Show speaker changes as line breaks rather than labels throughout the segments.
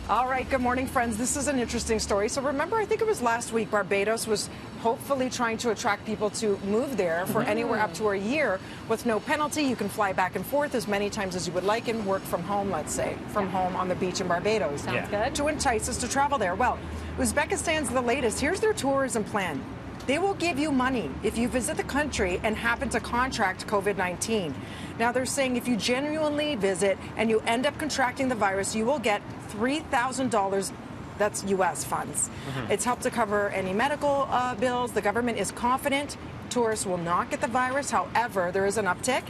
All right, good morning, friends. This is an interesting story. So remember, I think it was last week, Barbados was hopefully trying to attract people to move there for anywhere up to a year with no penalty. You can fly back and forth as many times as you would like and work from home, let's say, from home on the beach in Barbados.
Sounds good.
To entice us to travel there. Well, Uzbekistan's the latest. Here's their tourism plan. They will give you money if you visit the country and happen to contract COVID-19. Now, they're saying if you genuinely visit and you end up contracting the virus, you will get $3,000. That's U.S. funds. It's helped to cover any medical bills. The government is confident tourists will not get the virus. However, there is an uptick.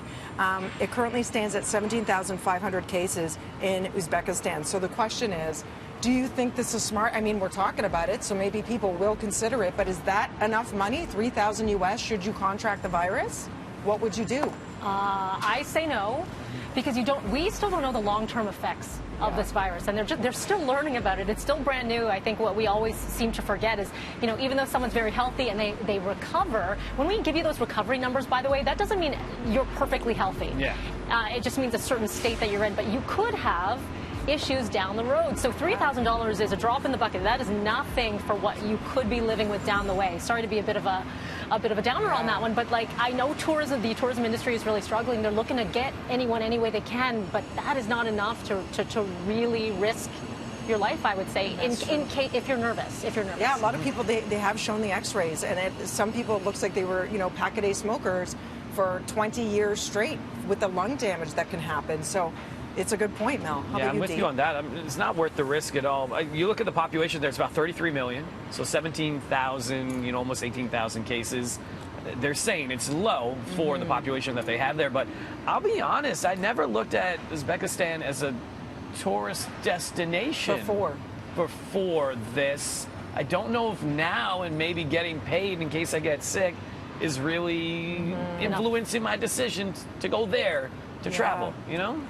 It currently stands at 17,500 cases in Uzbekistan. So the question is, do you think this is smart? I mean, we're talking about it, so maybe people will consider it, but is that enough money, 3,000 U.S., should you contract the virus? What would you do?
I say no, because we still don't know the long-term effects of this virus, and they're still learning about it. It's still brand new. I think what we always seem to forget is, even though someone's very healthy and they recover, when we give you those recovery numbers, by the way, that doesn't mean you're perfectly healthy. Yeah. It just means a certain state that you're in, but you could have issues down the road. So $3,000 is a drop in the bucket. That is nothing for what you could be living with down the way. Sorry to be a bit of a downer on that one, but I know the tourism industry is really struggling. They're looking to get anyone any way they can, but that is not enough to really risk your life, I would say, in case if you're nervous. Yeah,
a lot of people, they have shown the x-rays, and some people, it looks like they were, pack-a-day smokers for 20 years straight with the lung damage that can happen. So it's a good point, Mel. How about
I'm with you on that. It's not worth the risk at all. You look at the population, there's about 33 million, so 17,000, almost 18,000 cases. They're saying it's low for the population that they have there, but I'll be honest, I never looked at Uzbekistan as a tourist destination before this. I don't know if now and maybe getting paid in case I get sick is really influencing my decision to go there to travel,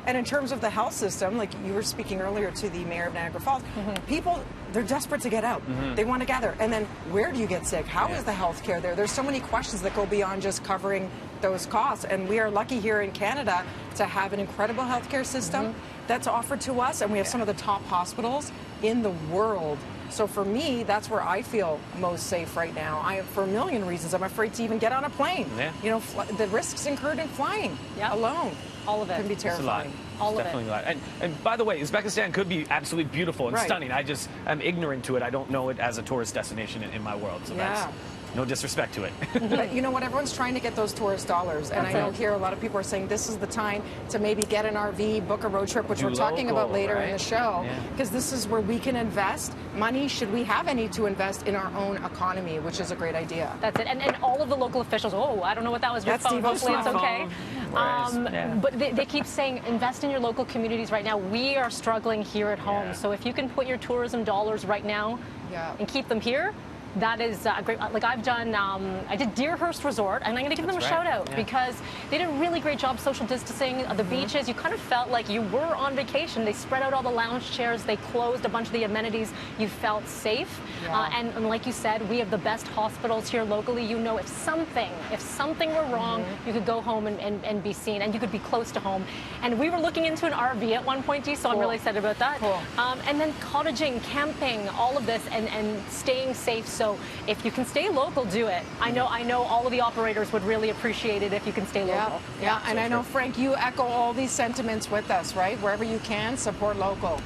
And in terms of the health system, like you were speaking earlier to the mayor of Niagara Falls, people, they're desperate to get out. They want to gather. And then where do you get sick? How is the health care there? There's so many questions that go beyond just covering those costs. And we are lucky here in Canada to have an incredible healthcare system that's offered to us. And we have some of the top hospitals in the world. So for me, that's where I feel most safe right now. For a million reasons, I'm afraid to even get on a plane. The risks incurred in flying alone.
All of it
can be terrifying.
All of it.
Definitely a lot. And by the way, Uzbekistan could be absolutely beautiful and stunning. I'm ignorant to it. I don't know it as a tourist destination in my world. So that's no disrespect to it.
But you know what? Everyone's trying to get those tourist dollars. And I know here a lot of people are saying this is the time to maybe get an RV, book a road trip, which we're talking about later in the show. Because this is where we can invest money, should we have any, to invest in our own economy, which is a great idea.
That's it. And all of the local officials, I don't know what that was. Your phone. Hopefully it's okay. But they keep saying invest in your local communities right now. We are struggling here at home. So if you can put your tourism dollars right now and keep them here, that is great. Like I did Deerhurst Resort, and I'm going to give them a shout out because they did a really great job social distancing. The beaches, you kind of felt like you were on vacation. They spread out all the lounge chairs. They closed a bunch of the amenities. You felt safe. And like you said, we have the best hospitals here locally. If something were wrong, you could go home and be seen, and you could be close to home. And we were looking into an RV at one point, so I'm really excited about that. And then cottaging, camping, all of this, and staying safe. So if you can stay local, do it. I know all of the operators would really appreciate it if you can stay local.
And I know, Frank, you echo all these sentiments with us, right? Wherever you can, support local.